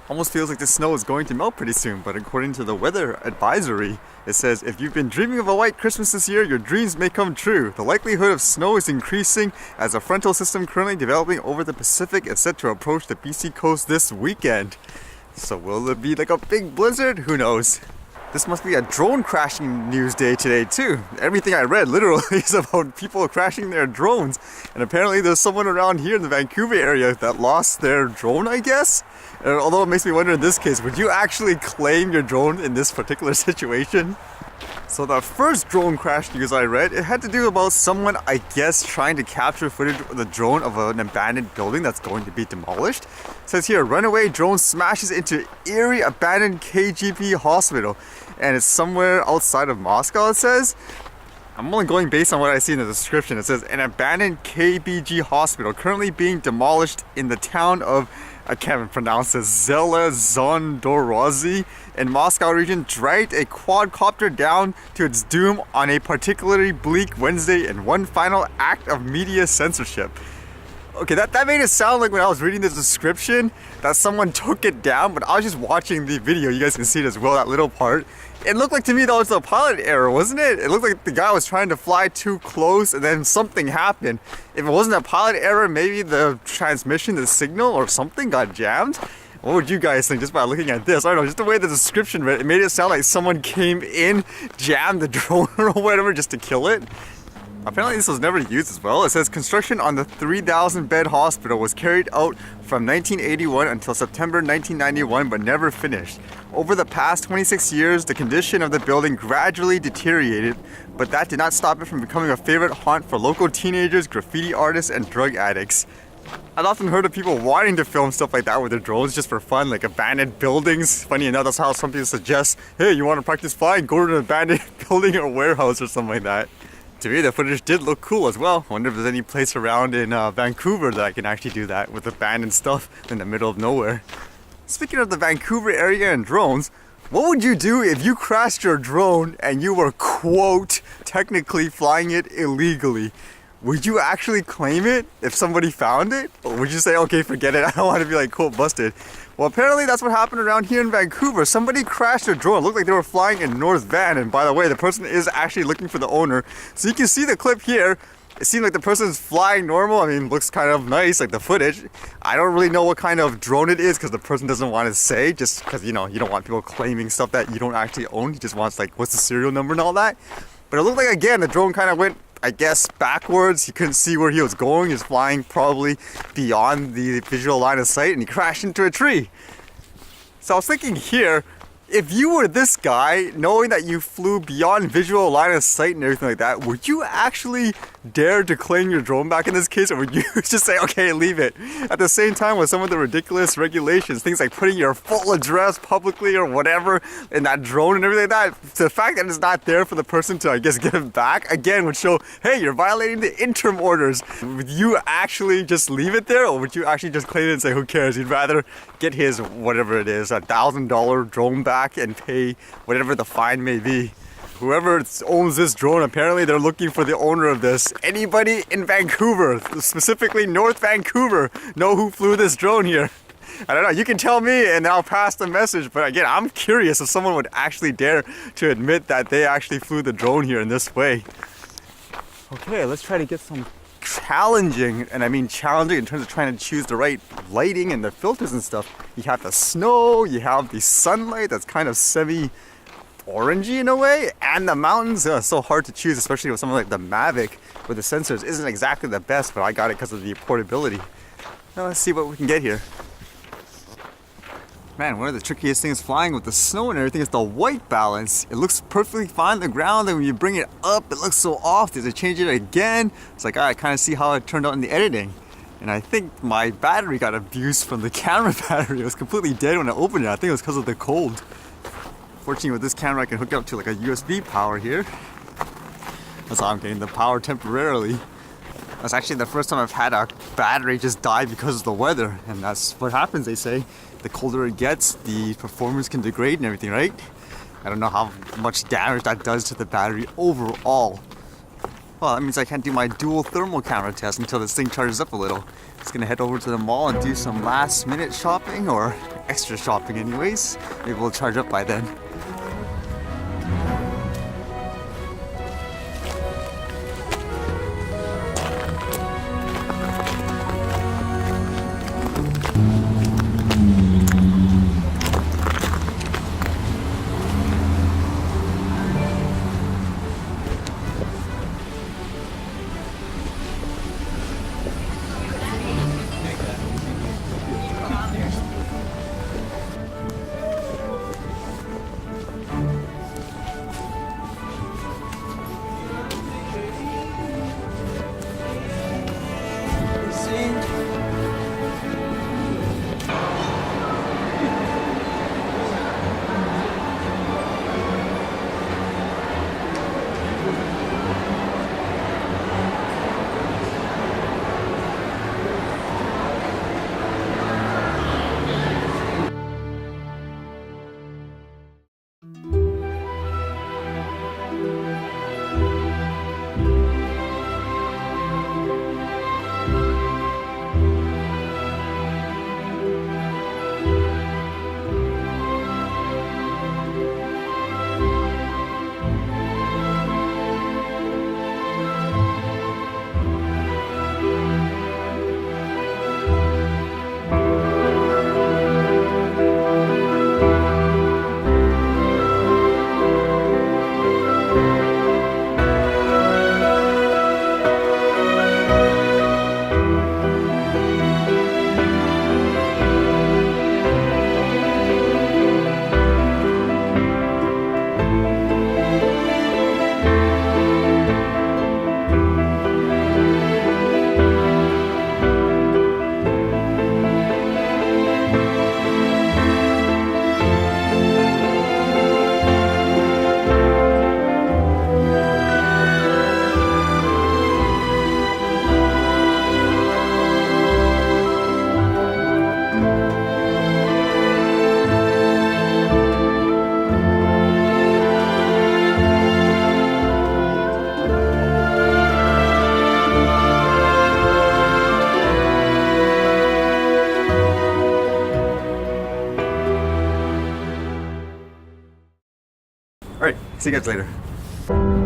Almost feels like the snow is going to melt pretty soon, but according to the weather advisory, it says if you've been dreaming of a white Christmas this year, your dreams may come true. The likelihood of snow is increasing as a frontal system currently developing over the Pacific is set to approach the BC coast this weekend. So will it be like a big blizzard? Who knows? This must be a drone crashing news day today too. Everything I read literally is about people crashing their drones. And apparently there's someone around here in the Vancouver area that lost their drone, I guess. Although it makes me wonder in this case, would you actually claim your drone in this particular situation? So the first drone crash news I read, it had to do about someone, I guess, trying to capture footage of the drone of an abandoned building that's going to be demolished. It says here, runaway drone smashes into Erie abandoned KGB hospital. And it's somewhere outside of Moscow, it says. I'm only going based on what I see in the description. It says, an abandoned KBG hospital currently being demolished in the town of, I can't pronounce it, Zelezondorozy in Moscow region, dragged a quadcopter down to its doom on a particularly bleak Wednesday in one final act of media censorship. Okay, that made it sound like when I was reading the description that someone took it down, but I was just watching the video. You guys can see it as well, that little part. It looked like to me that was a pilot error, wasn't it? It looked like the guy was trying to fly too close and then something happened. If it wasn't a pilot error, maybe the transmission, the signal or something got jammed. What would you guys think just by looking at this? I don't know, just the way the description read, it made it sound like someone came in, jammed the drone or whatever just to kill it. Apparently this was never used as well. It says construction on the 3,000 bed hospital was carried out from 1981 until September 1991 but never finished. Over the past 26 years, the condition of the building gradually deteriorated, but that did not stop it from becoming a favorite haunt for local teenagers, graffiti artists, and drug addicts. I've often heard of people wanting to film stuff like that with their drones just for fun, like abandoned buildings. Funny enough, that's how some people suggest, hey, you want to practice flying? Go to an abandoned building or warehouse or something like that. To me, the footage did look cool as well. I wonder if there's any place around in Vancouver that I can actually do that with abandoned stuff in the middle of nowhere. Speaking of the Vancouver area and drones, what would you do if you crashed your drone and you were, quote, technically flying it illegally? Would you actually claim it if somebody found it? Or would you say, okay, forget it, I don't want to be like, quote, busted? Well, apparently that's what happened around here in Vancouver. Somebody crashed their drone. It looked like they were flying in North Van. And by the way, the person is actually looking for the owner. So you can see the clip here. It seemed like the person's flying normal. I mean, looks kind of nice, like the footage. I don't really know what kind of drone it is because the person doesn't want to say, just because, you know, you don't want people claiming stuff that you don't actually own. He just wants, like, what's the serial number and all that. But it looked like, again, the drone kind of went, I guess, backwards. He couldn't see where he was going. He was flying probably beyond the visual line of sight and he crashed into a tree. So I was thinking here, if you were this guy, knowing that you flew beyond visual line of sight and everything like that, would you actually dare to claim your drone back in this case, or would you just say, okay, leave it? At the same time, with some of the ridiculous regulations, things like putting your full address publicly or whatever in that drone and everything like that, the fact that it's not there for the person to, I guess, get it back, again, would show, hey, you're violating the interim orders. Would you actually just leave it there, or would you actually just claim it and say, who cares? You'd rather get his, whatever it is, $1,000 drone back and pay whatever the fine may be. Whoever owns this drone, apparently they're looking for the owner of this. Anybody in Vancouver, specifically North Vancouver, know who flew this drone here? I don't know, you can tell me and I'll pass the message, but again, I'm curious if someone would actually dare to admit that they actually flew the drone here in this way. Okay, let's try to get some challenging, and I mean challenging in terms of trying to choose the right lighting and the filters and stuff. You have the snow, you have the sunlight that's kind of semi-orangey in a way, and the mountains. So hard to choose, especially with something like the Mavic with the sensors. Isn't exactly the best, but I got it because of the portability. Now let's see what we can get here. Man, one of the trickiest things flying with the snow and everything is the white balance. It looks perfectly fine on the ground, and when you bring it up, it looks so off. Did I change it again? It's like, I kind of see how it turned out in the editing. And I think my battery got abused from the camera battery. It was completely dead when I opened it. I think it was because of the cold. Fortunately, with this camera, I can hook it up to like a USB power here. That's how I'm getting the power temporarily. That's actually the first time I've had a battery just die because of the weather. And that's what happens, they say. The colder it gets, the performance can degrade and everything, right? I don't know how much damage that does to the battery overall. Well, that means I can't do my dual thermal camera test until this thing charges up a little. Just gonna head over to the mall and do some last minute shopping, or extra shopping anyways. Maybe we'll charge up by then. Alright, see you guys later.